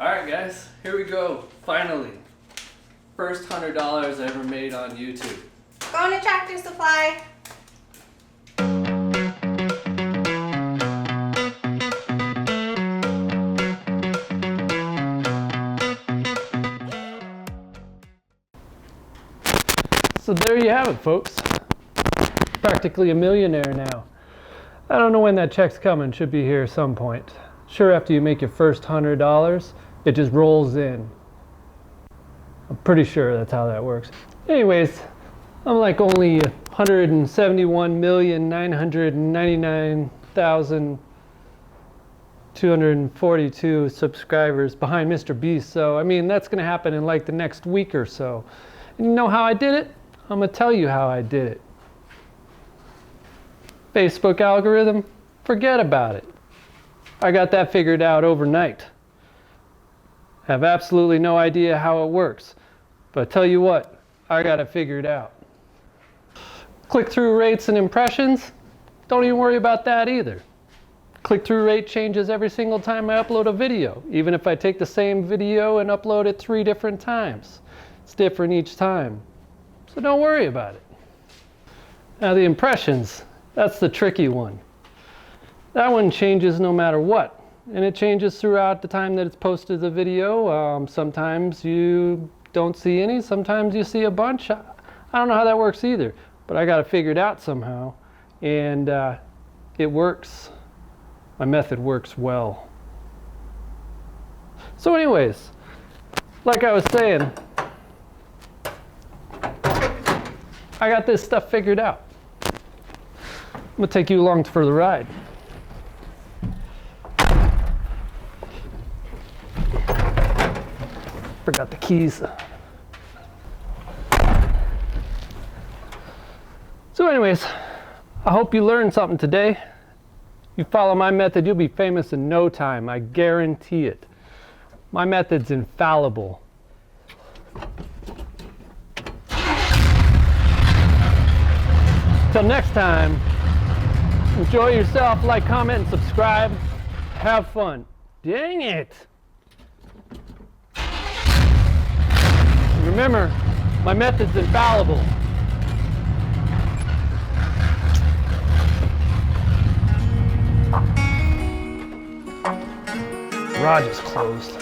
Alright guys, here we go. Finally. First $100 I ever made on YouTube. Going to Tractor Supply. So there you have it, folks. Practically a millionaire now. I don't know when that check's coming. Should be here at some point. Sure, after you make your first $100, it just rolls in. I'm pretty sure that's how that works. Anyways, I'm like only 171,999,242 subscribers behind Mr. Beast. So, I mean, that's gonna happen in like the next week or so. And you know how I did it? I'm gonna tell you how I did it. Facebook algorithm, forget about it. I got that figured out overnight. Have absolutely no idea how it works, but I tell you what, I got it figured out. Click-through rates and impressions, don't even worry about that either. Click-through rate changes every single time I upload a video, even if I take the same video and upload it 3 different times. It's different each time, so don't worry about it. Now the impressions, that's the tricky one. That one changes no matter what, and it changes throughout the time that it's posted the video. Sometimes you don't see any, sometimes you see a bunch. I don't know how that works either, but I got it figured out somehow, and it works. My method works well. So anyways, like I was saying, I got this stuff figured out. I'm gonna take you along for the ride. Forgot the keys. So anyways, I hope you learned something today. You follow my method, you'll be famous in no time. I guarantee it. My method's infallible. Till next time, enjoy yourself, like, comment, and subscribe. Have fun. Dang it! Remember, my method's infallible. Garage is closed.